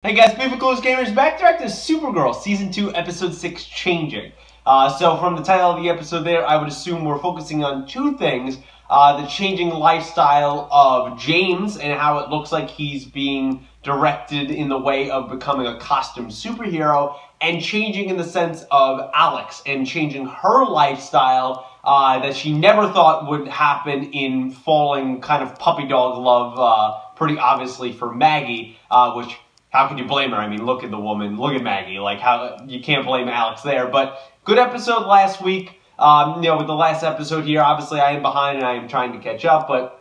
Hey guys, Beautiful Coolest Gamers back to Supergirl, Season 2, Episode 6, Changing. So from the title of the episode there, I would assume we're focusing on two things. The changing lifestyle of James and how it looks like he's being directed in the way of becoming a costume superhero, and changing in the sense of Alex and changing her lifestyle that she never thought would happen in falling kind of puppy dog love pretty obviously for Maggie, which... how could you blame her? I mean, look at the woman. Look at Maggie. Like, how you can't blame Alex there. But good episode last week. With the last episode here, obviously I am behind and I am trying to catch up. But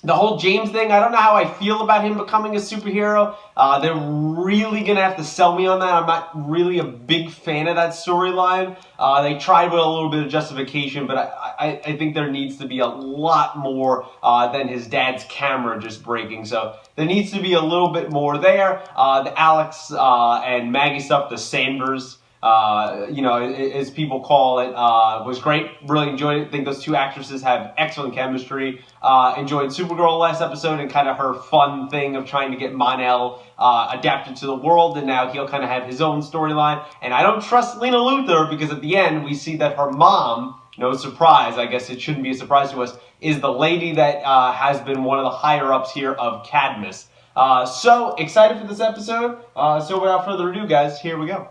the whole James thing, I don't know how I feel about him becoming a superhero. They're really going to have to sell me on that. I'm not really a big fan of that storyline. They tried with a little bit of justification, but I think there needs to be a lot more than his dad's camera just breaking. So there needs to be a little bit more there. The Alex and Maggie stuff, the Sanders, as people call it, was great. Really enjoyed it. I think those two actresses have excellent chemistry. Enjoyed Supergirl last episode and kind of her fun thing of trying to get Mon-El adapted to the world, and now he'll kind of have his own storyline. And I don't trust Lena Luthor because at the end we see that her mom, no surprise, I guess it shouldn't be a surprise to us, is the lady that has been one of the higher ups here of Cadmus. So excited for this episode. So without further ado, guys, here we go.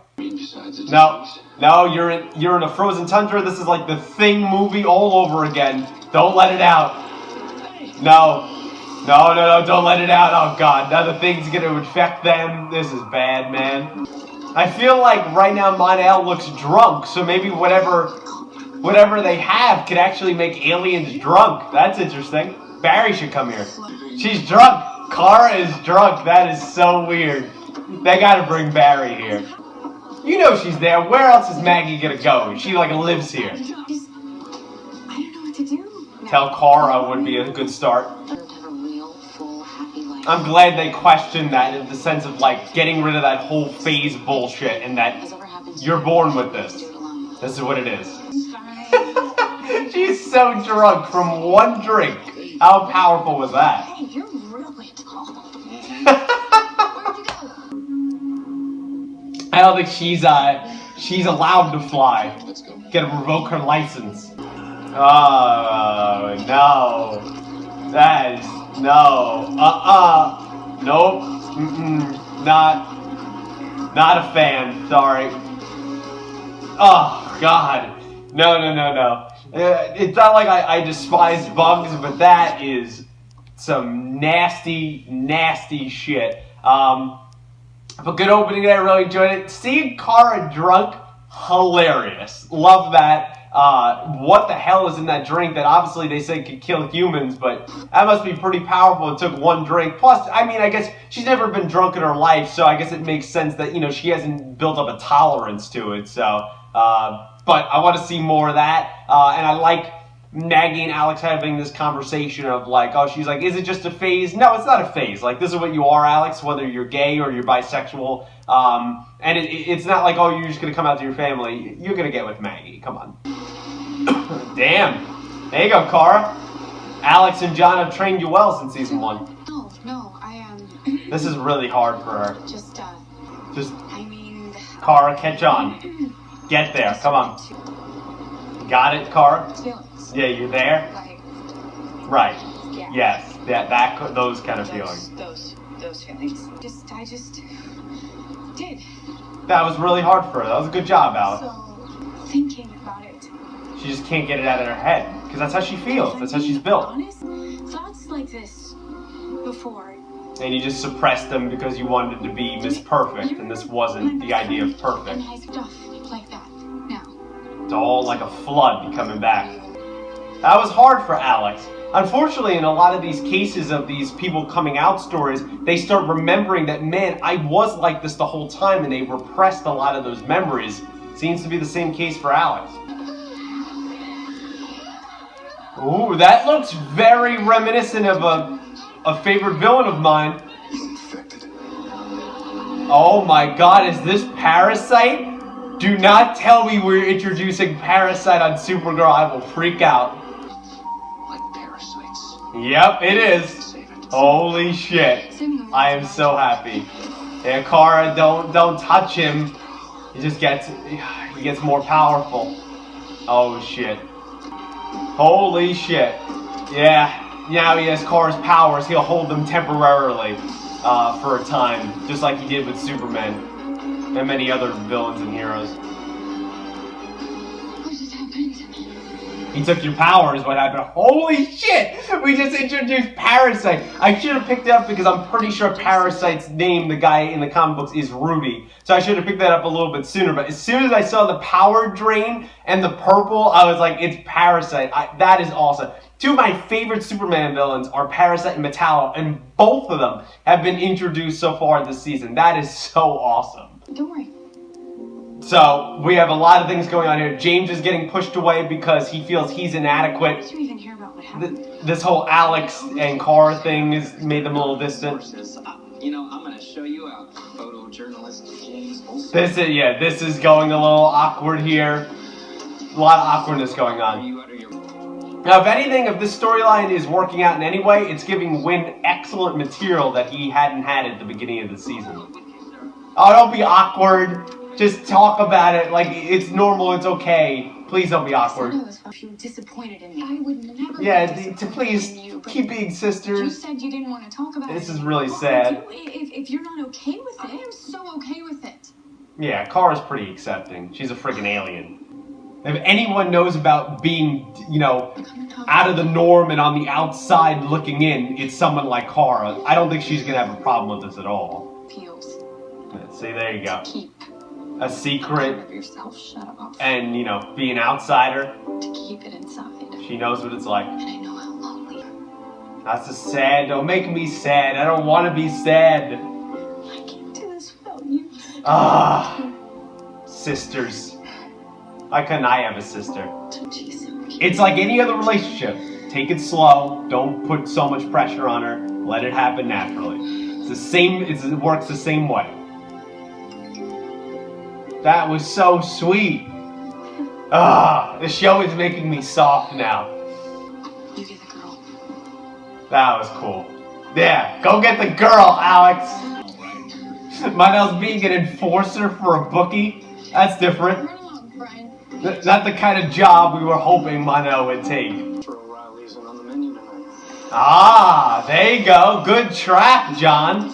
No, you're in a frozen tundra. This is like the Thing movie all over again. Don't let it out. No, don't let it out. Oh God, now the thing's gonna infect them. This is bad, man. I feel like right now Mon-El looks drunk, so maybe whatever they have could actually make aliens drunk. That's interesting. Barry should come here. She's drunk. Kara is drunk. That is so weird. They gotta bring Barry here. You know she's there. Where else is Maggie gonna go? She like lives here. I don't know what to do. Tell Kara would be a good start. I'm glad they questioned that in the sense of like getting rid of that whole phase bullshit and that you're born with this. This is what it is. She's so drunk from one drink. How powerful was that? Hey, you're really tall. I don't think she's allowed to fly. Gotta revoke her license. Oh no. That is no. Nope. Not a fan. Sorry. Oh God. No. It's not like I despise bugs, but that is some nasty shit. But good opening there, really enjoyed it. Seeing Kara drunk, hilarious. Love that. What the hell is in that drink that obviously they say could kill humans, but that must be pretty powerful. It took one drink. Plus, I mean, I guess she's never been drunk in her life, so I guess it makes sense that, she hasn't built up a tolerance to it. So, but I want to see more of that. And I like Maggie and Alex having this conversation of like, oh, she's like, is it just a phase? No, it's not a phase. Like, this is what you are, Alex, whether you're gay or you're bisexual. And it's not like, oh, you're just going to come out to your family. You're going to get with Maggie. Come on. Damn. There you go, Kara. Alex and John have trained you well since season 1. No, This is really hard for her. Just, I mean... Kara, catch on. Get there. Come on. Got it, Kara? Feelings. Yeah, you're there? Like... Right. Yeah. Yes. Those kind of feelings. Those feelings. I just... did. That was really hard for her. That was a good job, Alex. So, thinking about it... She just can't get it out of her head. Because that's how she feels. That's how she's built. Honest, thoughts like this before. And you just suppressed them because you wanted to be Miss Perfect, and this wasn't the idea of perfect. Stuff like that. Now. It's all like a flood coming back. That was hard for Alex. Unfortunately, in a lot of these cases of these people coming out stories, they start remembering that, man, I was like this the whole time, and they repressed a lot of those memories. Seems to be the same case for Alex. Ooh, that looks very reminiscent of a favorite villain of mine. Oh my God, is this Parasite? Do not tell me we're introducing Parasite on Supergirl. I will freak out. Like parasites. Yep, it is. Holy shit. I am so happy. Yeah, Kara, don't touch him. He gets more powerful. Oh shit. Holy shit. Yeah, now he has Kara's powers. He'll hold them temporarily for a time, just like he did with Superman and many other villains and heroes. What just happened? He took your powers, what happened? Holy shit! We just introduced Parasite. I should have picked it up because I'm pretty sure Parasite's name, the guy in the comic books, is Rudy. So I should have picked that up a little bit sooner. But as soon as I saw the power drain and the purple, I was like, it's Parasite. That is awesome. Two of my favorite Superman villains are Parasite and Metallo, and both of them have been introduced so far this season. That is so awesome. Don't worry. So, we have a lot of things going on here. James is getting pushed away because he feels he's inadequate. Did you even hear about what happened? This whole Alex and Kara thing has made them a little distant. You know, I'm gonna show you out, photojournalist James. This is going a little awkward here. A lot of awkwardness going on. Now, if anything, if this storyline is working out in any way, it's giving Wynn excellent material that he hadn't had at the beginning of the season. Oh, don't be awkward. Just talk about it like it's normal, it's okay. Please don't be awkward. I was disappointed in me. I would never. Yeah, please keep being You sisters. said you didn't want to talk about it. This is really sad. If you're not okay with it, I am so okay with it. Yeah, Kara's pretty accepting. She's a freaking alien. If anyone knows about being, out of the norm and on the outside looking in, it's someone like Kara. I don't think she's gonna have a problem with this at all. Feels. See, there you go. Keep. A secret Of yourself shut up. and, be an outsider. To keep it inside. She knows what it's like. And I know how lonely. That's just sad. Don't make me sad. I don't want to be sad. I can't do this without you. Sisters. Why couldn't I have a sister? She's so cute. It's like any other relationship. Take it slow. Don't put so much pressure on her. Let it happen naturally. It's the same. It works the same way. That was so sweet. The show is making me soft now. You get the girl. That was cool. Yeah, go get the girl, Alex. Manel's being an enforcer for a bookie. That's different. Run along, Brian. Not the kind of job we were hoping Manel would take. O'Reilly's on the menu tonight. There you go. Good trap, John.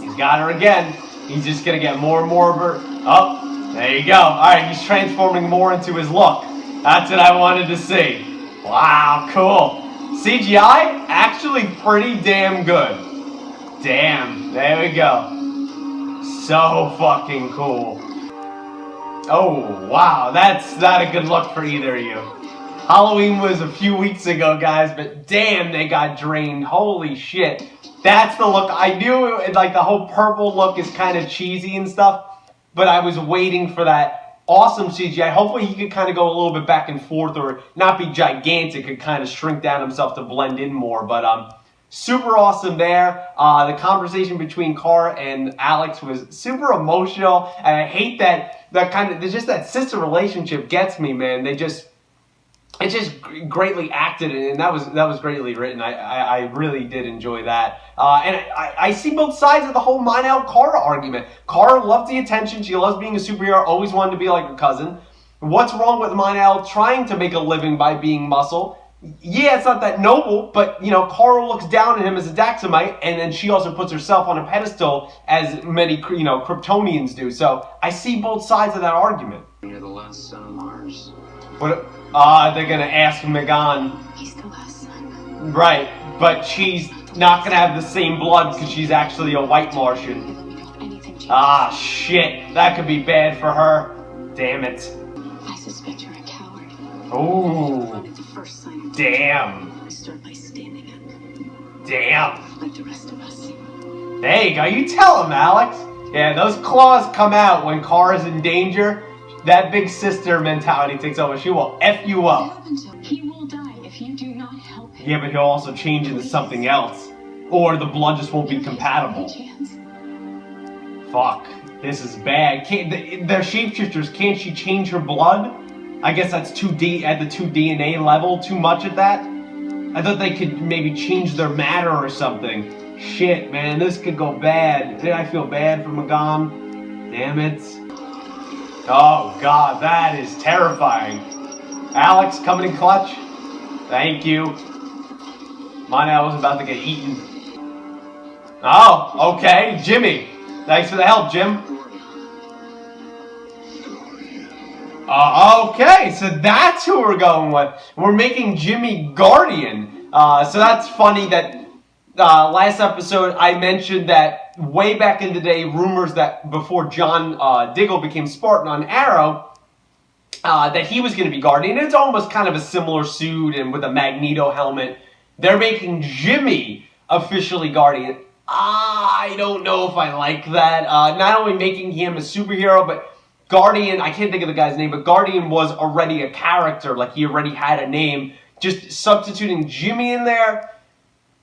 He's got her again. He's just gonna get more and more of her. Oh, there you go. Alright, he's transforming more into his look. That's what I wanted to see. Wow, cool. CGI, actually pretty damn good. Damn, there we go. So fucking cool. Oh, wow, that's not a good look for either of you. Halloween was a few weeks ago, guys, but damn, they got drained. Holy shit. That's the look. I knew it, like the whole purple look is kind of cheesy and stuff, but I was waiting for that awesome CGI. Hopefully he could kind of go a little bit back and forth or not be gigantic, could kind of shrink down himself to blend in more, but super awesome there. The conversation between Kara and Alex was super emotional, and I hate that just that sister relationship gets me, man. It's just greatly acted, and that was greatly written. I really did enjoy that. And I see both sides of the whole Manel-Kara argument. Kara loves the attention. She loves being a superhero, always wanted to be like her cousin. What's wrong with Manel trying to make a living by being muscle? Yeah, it's not that noble, but, Kara looks down at him as a Daxamite, and then she also puts herself on a pedestal as many, Kryptonians do. So I see both sides of that argument. You're the last son of Mars. What? They're gonna ask Megan. He's the last son. Right, but she's not gonna have the same blood because she's actually a white Martian. Let me know if anything changes. Shit. That could be bad for her. Damn it. I suspect you're a coward. Ooh. At the first sign of Damn. start by standing up, Damn. like the rest of us. There you go. You tell him, Alex. Yeah, those claws come out when Kara's in danger. That big sister mentality takes over. She will F you What up. happened to him? He will die if you do not help him. Yeah, but he'll also change into something else. Or the blood just won't be compatible. Chance. Fuck. This is bad. They're shapeshifters. Can't she change her blood? I guess that's at the 2 DNA level. Too much of that? I thought they could maybe change their matter or something. Shit, man, this could go bad. Did I feel bad for Magam? Damn it. Oh, God, that is terrifying. Alex, coming in clutch. Thank you. Monel was about to get eaten. Oh, okay, Jimmy. Thanks for the help, Jim. Okay, so that's who we're going with. We're making Jimmy Guardian. So that's funny that last episode I mentioned that way back in the day, rumors that before John Diggle became Spartan on Arrow, that he was going to be Guardian. It's almost kind of a similar suit and with a Magneto helmet. They're making Jimmy officially Guardian. I don't know if I like that. Not only making him a superhero, but Guardian, I can't think of the guy's name, but Guardian was already a character. Like, he already had a name. Just substituting Jimmy in there,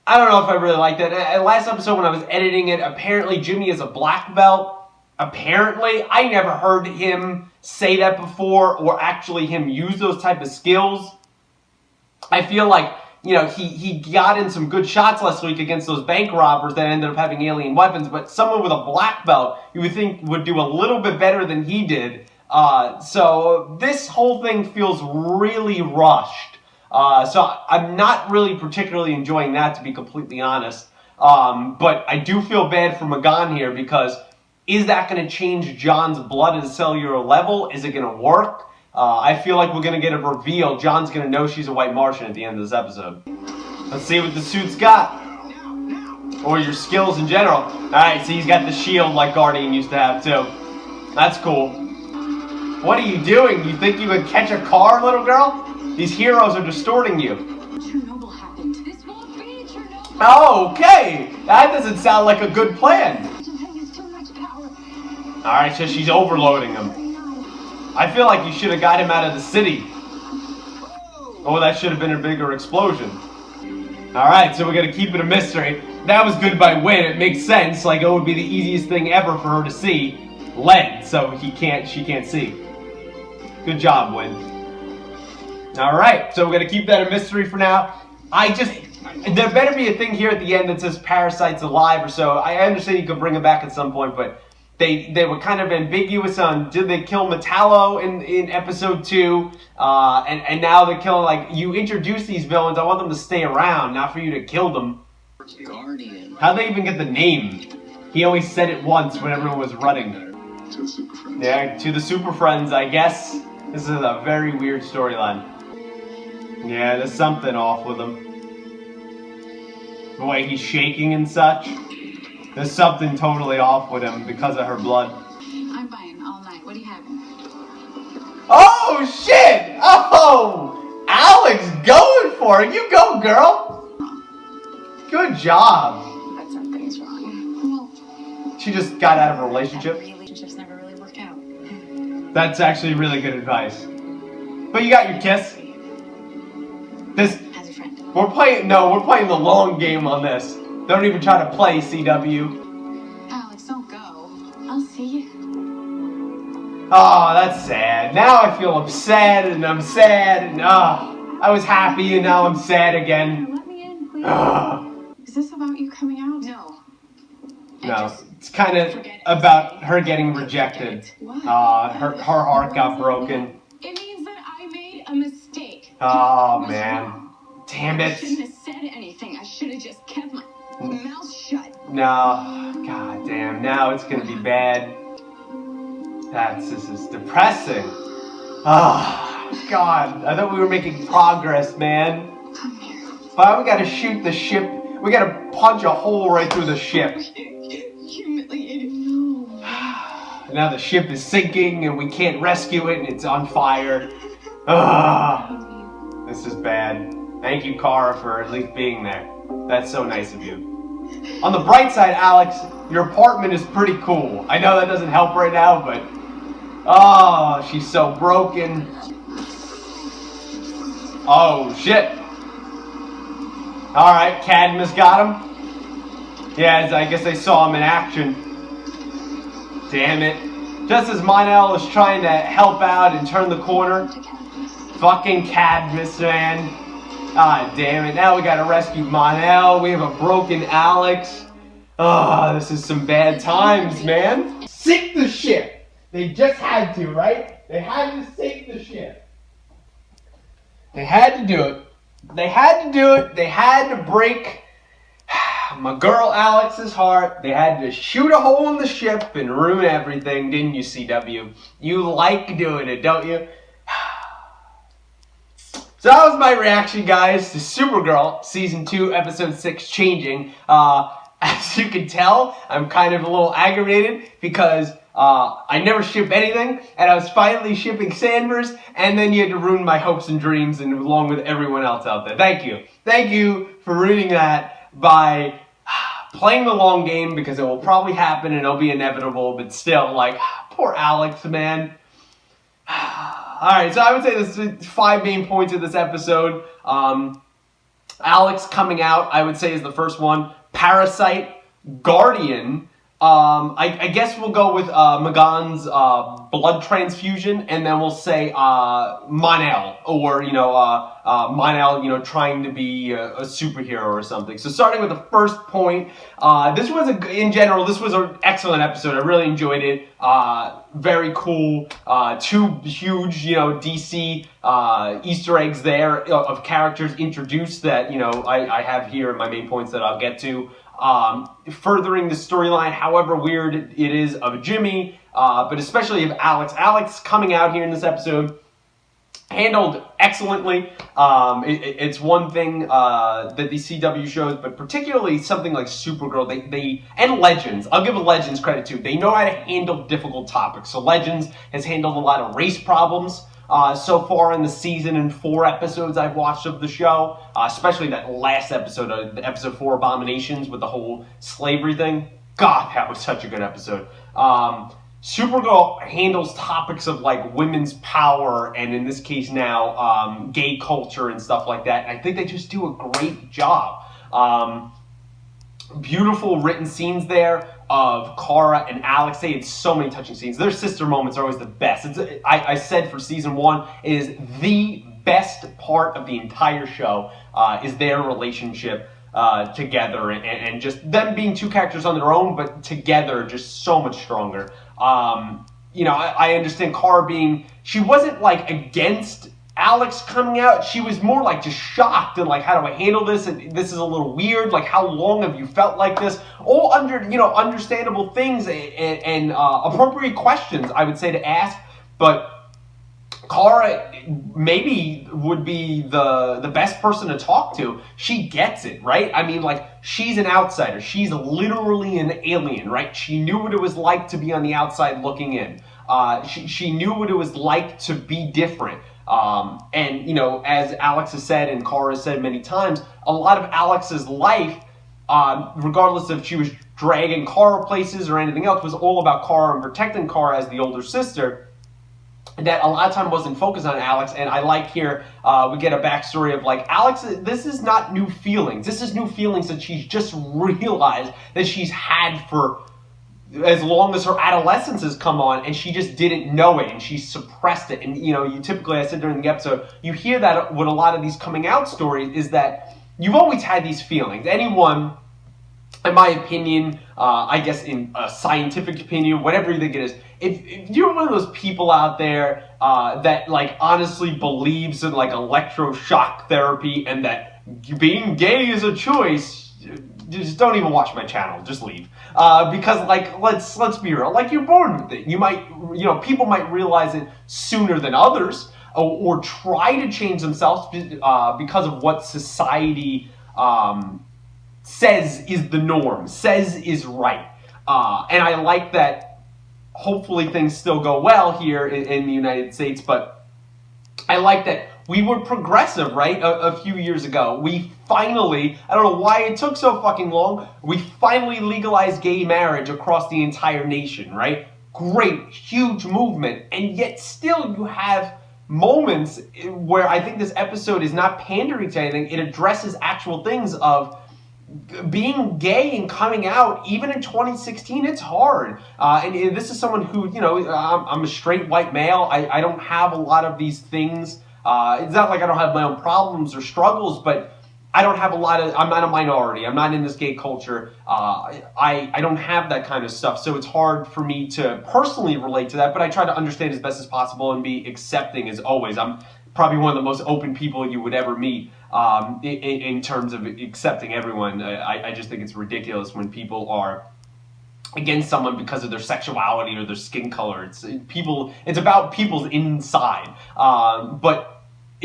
I don't know if I really like that. Last episode when I was editing it, apparently Jimmy is a black belt. Apparently, I never heard him say that before or actually him use those type of skills. I feel like, you know, he got in some good shots last week against those bank robbers that ended up having alien weapons, but someone with a black belt you would think would do a little bit better than he did. So this whole thing feels really rushed. So I'm not really particularly enjoying that, to be completely honest. But I do feel bad for Magan here because is that going to change John's blood at a cellular level? Is it going to work? I feel like we're going to get a reveal. John's going to know she's a white Martian at the end of this episode. Let's see what the suit's got. Or your skills in general. Alright, so he's got the shield like Guardian used to have too. That's cool. What are you doing? You think you can catch a car, little girl? These heroes are distorting you. Chernobyl happened. This won't be Chernobyl. Oh, okay. That doesn't sound like a good plan. Too much power. Alright, so she's overloading him. I feel like you should have got him out of the city. Oh, that should have been a bigger explosion. Alright, so we're going to keep it a mystery. That was good by Win. It makes sense. Like, it would be the easiest thing ever for her to see. Lead, so she can't see. Good job, Win. Alright, so we're going to keep that a mystery for now. There better be a thing here at the end that says Parasite's alive or so. I understand you could bring him back at some point, but they were kind of ambiguous on did they kill Metallo in episode 2, and now they're killing, like, you introduce these villains, I want them to stay around, not for you to kill them. Guardian. How'd they even get the name? He only said it once when everyone was running. To the Super Friends. Yeah, to the Super Friends, I guess. This is a very weird storyline. Yeah, there's something off with him. The way he's shaking and such. There's something totally off with him because of her blood. I'm buying all night. What do you have? Oh, shit! Oh! Alex going for it! You go, girl! Good job. But something's wrong. Well, She just got out of a relationship. relationships never really work out. That's actually really good advice. But you got your kiss. This... As a friend. We're playing the long game on this. Don't even try to play, CW. Alex, don't go. I'll see you. Oh, that's sad. Now I feel upset, and I'm sad, and I was happy, and now I'm sad again. Let me in, please. No, Is this about you coming out? No. it's kind of about her getting rejected. Her heart got broken. It means that I made a mistake. Oh, What's man. wrong? Damn I it. shouldn't have said anything. I should have just kept my mouth shut. No, god damn, now it's gonna be bad. This is depressing. Oh, God, I thought we were making progress, man. Come here. But we gotta shoot the ship. We gotta punch a hole right through the ship. Humiliated. No. Now the ship is sinking and we can't rescue it and it's on fire. Ugh. This is bad. Thank you, Kara, for at least being there. That's so nice of you. On the bright side, Alex, your apartment is pretty cool. I know that doesn't help right now, but... Oh, she's so broken. Oh, shit. Alright, Cadmus got him. Yeah, I guess they saw him in action. Damn it. Just as Monel is trying to help out and turn the corner. Fucking Cadmus, man. Ah, damn it. Now we gotta rescue Mon-El. We have a broken Alex. Ah, this is some bad times, man. Sink the ship. They just had to, right? They had to sink the ship. They had to do it. They had to do it. They had to break my girl Alex's heart. They had to shoot a hole in the ship and ruin everything, didn't you, CW? You like doing it, don't you? So that was my reaction, guys, to Supergirl, Season 2, Episode 6, Changing. As you can tell, I'm kind of a little aggravated because I never ship anything, and I was finally shipping Sanders, and then you had to ruin my hopes and dreams, and along with everyone else out there. Thank you. Thank you for ruining that by playing the long game, because it will probably happen and it'll be inevitable, but still, like, poor Alex, man. Alright, so I would say there's 5 main points of this episode. Alex coming out, I would say, is the first one. Parasite, Guardian. I guess we'll go with Magan's blood transfusion, and then we'll say Mon-El, or, Mon-El, trying to be a superhero or something. So starting with the first point, this was, in general, this was an excellent episode. I really enjoyed it. Very cool. 2 huge, DC Easter eggs there of characters introduced that, I have here in my main points that I'll get to. Furthering the storyline, however weird it is, of Jimmy, but especially of Alex. Alex coming out here in this episode, handled excellently. It's one thing that the CW shows, but particularly something like Supergirl, and Legends. I'll give Legends credit too. They know how to handle difficult topics. So Legends has handled a lot of race problems. So far in the season and 4 episodes I've watched of the show, especially that last episode, episode 4, Abominations, with the whole slavery thing. God, that was such a good episode. Supergirl handles topics of, like, women's power, and in this case now, gay culture and stuff like that. And I think they just do a great job. Beautiful written scenes there of Kara and Alex. They had so many touching scenes. Their sister moments are always the best. I said for season 1, it is the best part of the entire show, is their relationship together, and just them being 2 characters on their own, but together just so much stronger. I understand Kara she wasn't, like, against Alex coming out. She was more like just shocked and like, how do I handle this? And this is a little weird. Like, how long have you felt like this? All understandable things and appropriate questions, I would say, to ask. But Kara maybe would be the best person to talk to. She gets it, right? I mean, like, she's an outsider. She's literally an alien, right? She knew what it was like to be on the outside looking in. She knew what it was like to be different. And, as Alex has said and Kara has said many times, a lot of Alex's life, regardless if she was dragging Kara places or anything else, was all about Kara and protecting Kara as the older sister. That a lot of time wasn't focused on Alex, and I like here, we get a backstory of, like, Alex, this is not new feelings. This is new feelings that she's just realized that she's had for as long as her adolescence has come on, and she just didn't know it, and she suppressed it. And, you typically, I said during the episode, you hear that with a lot of these coming out stories, is that you've always had these feelings. Anyone, in my opinion, I guess in a scientific opinion, whatever you think it is, if you're one of those people out there that, like, honestly believes in, like, electroshock therapy and that being gay is a choice, just don't even watch my channel. Just leave. Because, like, let's be real. Like, you're born with it. You might, people might realize it sooner than others, or try to change themselves because of what society says is the norm, says is right. And I like that. Hopefully things still go well here in the United States, but I like that we were progressive, right? A few years ago. We finally, I don't know why it took so fucking long, we finally legalized gay marriage across the entire nation, right? Great, huge movement, and yet still you have moments where I think this episode is not pandering to anything. It addresses actual things of being gay and coming out. Even in 2016, it's hard. And this is someone who, I'm a straight white male. I don't have a lot of these things It's not like I don't have my own problems or struggles, but I don't have I'm not a minority. I'm not in this gay culture. I don't have that kind of stuff. So it's hard for me to personally relate to that, but I try to understand as best as possible and be accepting as always. I'm probably one of the most open people you would ever meet in terms of accepting everyone. I just think it's ridiculous when people are against someone because of their sexuality or their skin color. It's about people's inside. But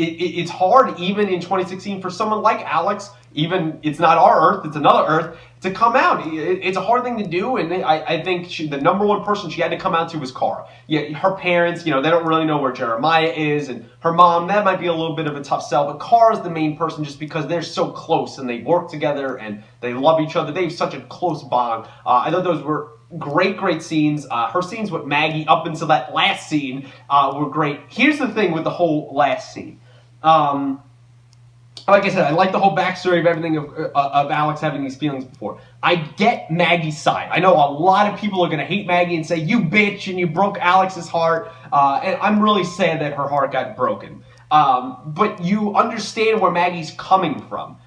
it's hard even in 2016 for someone like Alex, even it's not our Earth, it's another Earth, to come out. It's a hard thing to do, and I think the number one person she had to come out to was Cara. Yeah, her parents, they don't really know where Jeremiah is, and her mom, that might be a little bit of a tough sell, but Cara's the main person just because they're so close, and they work together, and they love each other. They have such a close bond. I thought those were great scenes. Her scenes with Maggie up until that last scene were great. Here's the thing with the whole last scene. Like I said, I like the whole backstory of everything of Alex having these feelings before. I get Maggie's side. I know a lot of people are going to hate Maggie and say, you bitch, and you broke Alex's heart. And I'm really sad that her heart got broken. But you understand where Maggie's coming from.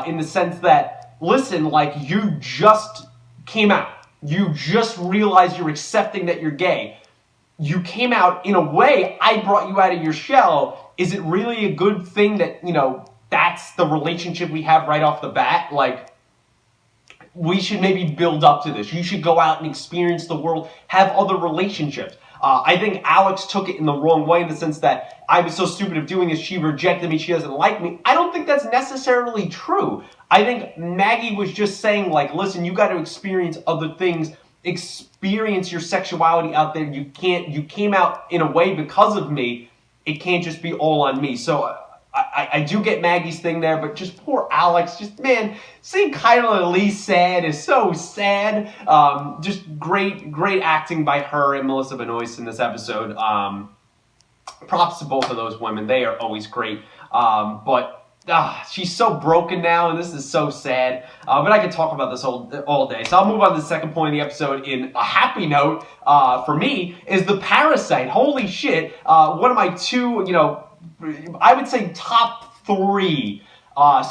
In the sense that, listen, like, you just came out. You just realized you're accepting that you're gay. You came out, in a way, I brought you out of your shell. Is it really a good thing that, that's the relationship we have right off the bat? Like, we should maybe build up to this. You should go out and experience the world, have other relationships. I think Alex took it in the wrong way in the sense that I was so stupid of doing this, she rejected me, she doesn't like me. I don't think that's necessarily true. I think Maggie was just saying, like, listen, you got to experience other things, experience your sexuality out there. You came out in a way because of me. It can't just be all on me. So I do get Maggie's thing there, but just poor Alex. Just, man, seeing Chyler Leigh sad is so sad. Just great acting by her and Melissa Benoist in this episode. Props to both of those women. They are always great. But she's so broken now, and this is so sad. But I could talk about this all day. So I'll move on to the second point of the episode in a happy note for me, is the Parasite. Holy shit. One of my two, I would say top three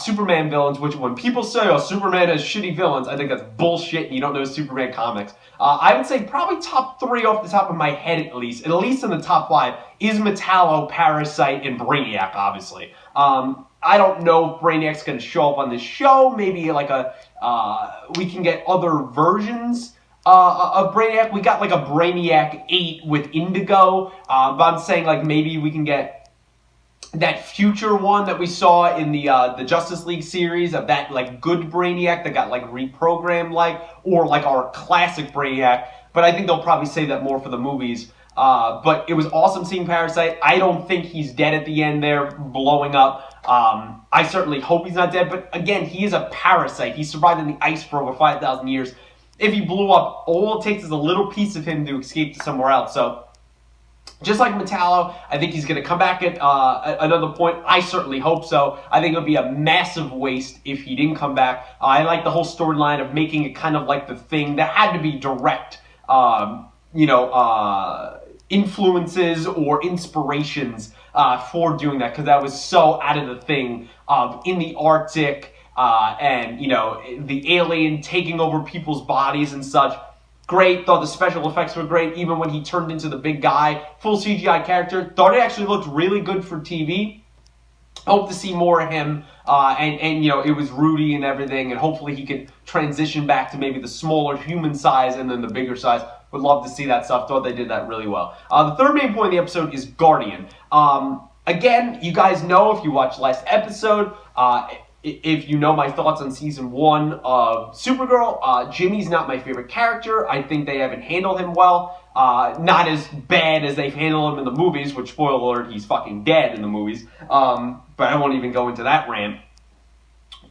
Superman villains, which when people say, oh, Superman has shitty villains, I think that's bullshit and you don't know Superman comics. I would say probably top three off the top of my head at least in the top five, is Metallo, Parasite, and Brainiac, obviously. I don't know if Brainiac's going to show up on this show. Maybe like we can get other versions of Brainiac. We got like a Brainiac 8 with Indigo, but I'm saying like maybe we can get that future one that we saw in the Justice League series of that like good Brainiac that got like reprogrammed or like our classic Brainiac. But I think they'll probably save that more for the movies. But it was awesome seeing Parasite. I don't think he's dead at the end there, blowing up. I certainly hope he's not dead, but again, he is a parasite. He survived in the ice for over 5,000 years. If he blew up, all it takes is a little piece of him to escape to somewhere else. So, just like Metallo, I think he's going to come back at another point. I certainly hope so. I think it would be a massive waste if he didn't come back. I like the whole storyline of making it kind of like the Thing. That had to be direct, influences or inspirations for doing that, because that was so out of the Thing in the Arctic and the alien taking over people's bodies and such. Great, thought the special effects were great, even when he turned into the big guy, full CGI character. Thought it actually looked really good for TV. Hope to see more of him, and it was Rudy and everything, and hopefully he could transition back to maybe the smaller human size and then the bigger size. Would love to see that stuff. Thought they did that really well. The third main point of the episode is Guardian. Again, you guys know if you watched last episode, if you know my thoughts on season 1 of Supergirl, Jimmy's not my favorite character. I think they haven't handled him well. Not as bad as they've handled him in the movies, which, spoiler alert, he's fucking dead in the movies. But I won't even go into that rant.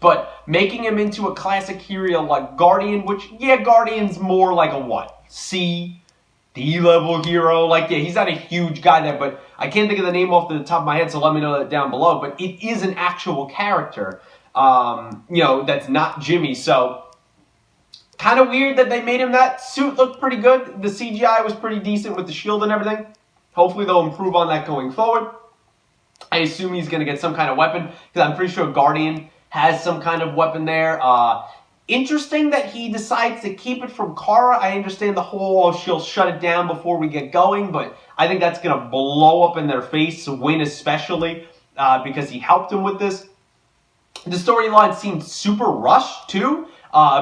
But making him into a classic hero like Guardian, which, Guardian's more like a what? C, D-level hero. Like, he's not a huge guy there, but I can't think of the name off the top of my head, so let me know that down below. But it is an actual character. That's not Jimmy, so kind of weird that they made him that. Suit looked pretty good. The CGI was pretty decent with the shield and everything. Hopefully they'll improve on that going forward. I assume he's going to get some kind of weapon, because I'm pretty sure Guardian has some kind of weapon there. Interesting that he decides to keep it from Kara. I understand the whole, she'll shut it down before we get going, but I think that's going to blow up in their face, Win especially, because he helped him with this. The storyline seemed super rushed, too,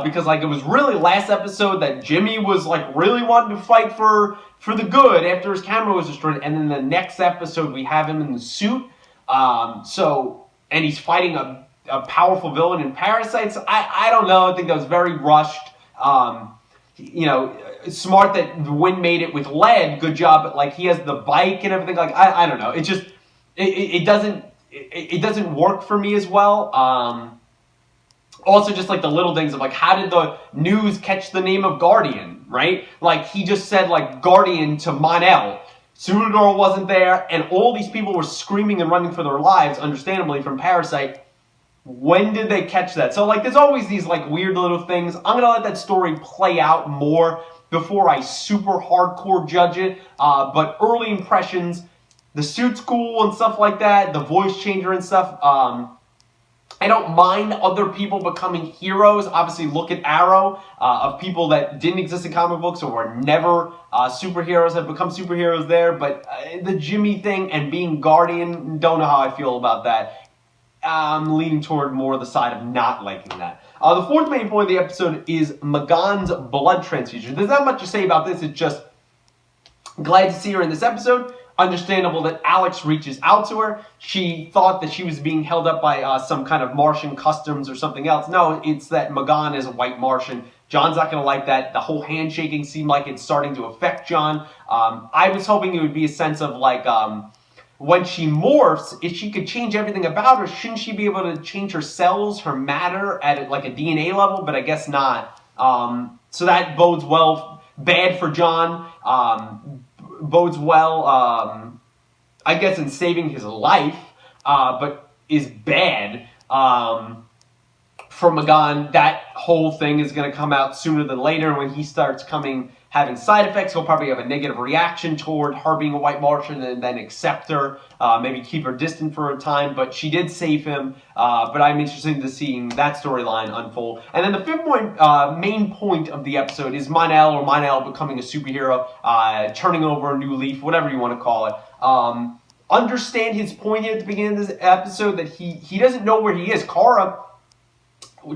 because, like, it was really last episode that Jimmy was, like, really wanting to fight for the good after his camera was destroyed, and then the next episode we have him in the suit, and he's fighting a powerful villain in Parasite. So I don't know. I think that was very rushed. It's smart that Win made it with lead. Good job. But like he has the bike and everything. Like I don't know. It just it doesn't work for me as well. Also, just like the little things of like, how did the news catch the name of Guardian? Right? Like he just said like Guardian to Mon-El. Supergirl wasn't there, and all these people were screaming and running for their lives, understandably, from Parasite. When did they catch that? So, like, there's always these, like, weird little things. I'm going to let that story play out more before I super hardcore judge it. But early impressions, the suit's cool and stuff like that, the voice changer and stuff. I don't mind other people becoming heroes. Obviously, look at Arrow, of people that didn't exist in comic books or were never superheroes have become superheroes there. But the Jimmy thing and being Guardian, don't know how I feel about that. I'm leaning toward more the side of not liking that. The fourth main point of the episode is M'gann's blood transfusion. There's not much to say about this. It's just glad to see her in this episode. Understandable that Alex reaches out to her. She thought that she was being held up by some kind of Martian customs or something else. No, it's that M'gann is a white Martian. John's not going to like that. The whole handshaking seemed like it's starting to affect John. I was hoping it would be a sense of like... when she morphs, if she could change everything about her, shouldn't she be able to change her cells, her matter at like a DNA level? But I guess not. So that bodes well. Bad for John. Bodes well, I guess, in saving his life. But is bad for M'gann. That whole thing is going to come out sooner than later. When he starts having side effects, he'll probably have a negative reaction toward her being a white Martian and then accept her, maybe keep her distant for a time, but she did save him, but I'm interested in seeing that storyline unfold. And then the fifth main point of the episode is Mon-El becoming a superhero, turning over a new leaf, whatever you want to call it. Understand his point here at the beginning of this episode that he doesn't know where he is. Kara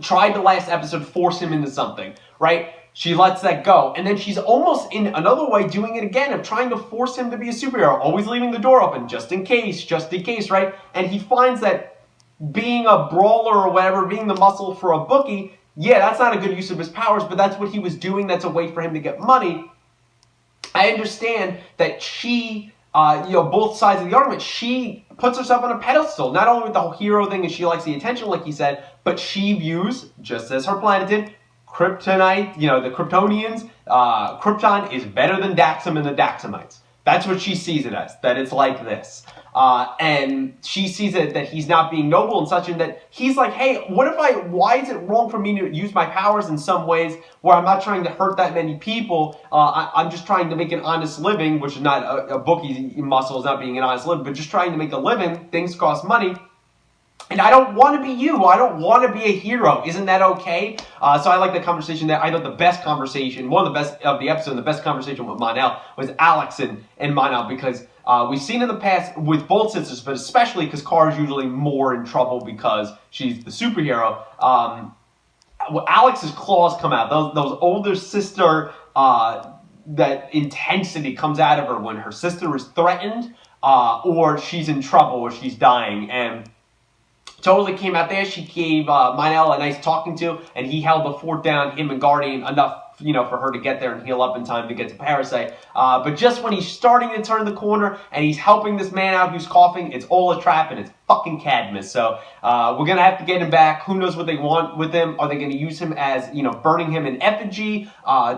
tried the last episode force him into something, right? She lets that go. And then she's almost in another way doing it again of trying to force him to be a superhero. Always leaving the door open just in case, right? And he finds that being a brawler or whatever, being the muscle for a bookie, yeah, that's not a good use of his powers, but that's what he was doing. That's a way for him to get money. I understand that she, both sides of the argument, she puts herself on a pedestal. Not only with the whole hero thing and she likes the attention, like he said, but she views, just as her planet did, Kryptonite, the Kryptonians, Krypton is better than Daxam and the Daxamites. That's what she sees it as, that it's like this. And she sees it that he's not being noble and such, and that he's like, hey, why is it wrong for me to use my powers in some ways where I'm not trying to hurt that many people? I'm just trying to make an honest living, which is not a bookie muscle, is not being an honest living, but just trying to make a living. Things cost money. And I don't want to be you. I don't want to be a hero. Isn't that okay? So I like the conversation there. I thought the best conversation, one of the best of the episode, the best conversation with Mon-El was Alex and Mon-El, because we've seen in the past with both sisters, but especially because Kara's usually more in trouble because she's the superhero. Alex's claws come out. Those older sister, that intensity comes out of her when her sister is threatened or she's in trouble or she's dying. And totally came out there. She gave Mon-El a nice talking to, and he held the fort down, him and Guardian, enough, for her to get there and heal up in time to get to Parasite. But just when he's starting to turn the corner and he's helping this man out who's coughing, it's all a trap and it's fucking Cadmus. So we're going to have to get him back. Who knows what they want with him? Are they going to use him as, burning him in effigy?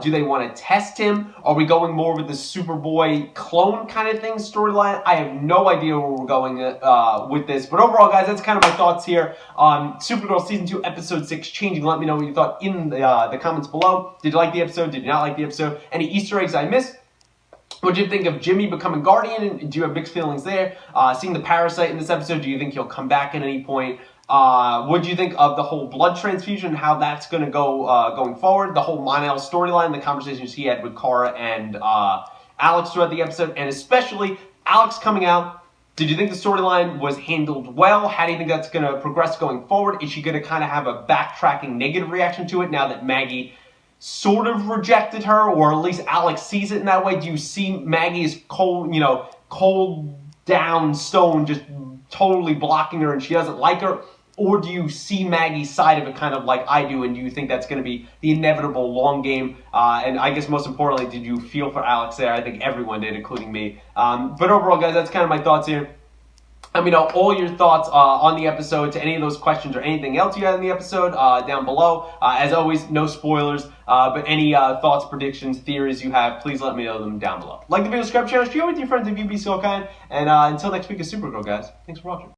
Do they want to test him? Are we going more with the Superboy clone kind of thing storyline? I have no idea where we're going with this. But overall, guys, that's kind of my thoughts here on Supergirl Season 2, Episode 6, Changing. Let me know what you thought in the comments below. Did you like the episode? Did you not like the episode? Any Easter eggs I missed? What do you think of Jimmy becoming Guardian? Do you have mixed feelings there? Seeing the Parasite in this episode, do you think he'll come back at any point? What do you think of the whole blood transfusion, how that's going to go going forward? The whole Mon-El storyline, the conversations he had with Kara and Alex throughout the episode, and especially Alex coming out. Did you think the storyline was handled well? How do you think that's going to progress going forward? Is she going to kind of have a backtracking negative reaction to it now that Maggie sort of rejected her, or at least Alex sees it in that way? Do you see Maggie as cold, cold down stone, just totally blocking her and she doesn't like her? Or do you see Maggie's side of it kind of like I do, and do you think that's going to be the inevitable long game? And I guess most importantly, did you feel for Alex there? I think everyone did, including me. But overall, guys, that's kind of my thoughts here. Let me know all your thoughts on the episode, to any of those questions or anything else you had in the episode down below. As always, no spoilers, but any thoughts, predictions, theories you have, please let me know them down below. Like the video, subscribe, channel, share with your friends if you'd be so kind. And until next week is Supergirl, guys. Thanks for watching.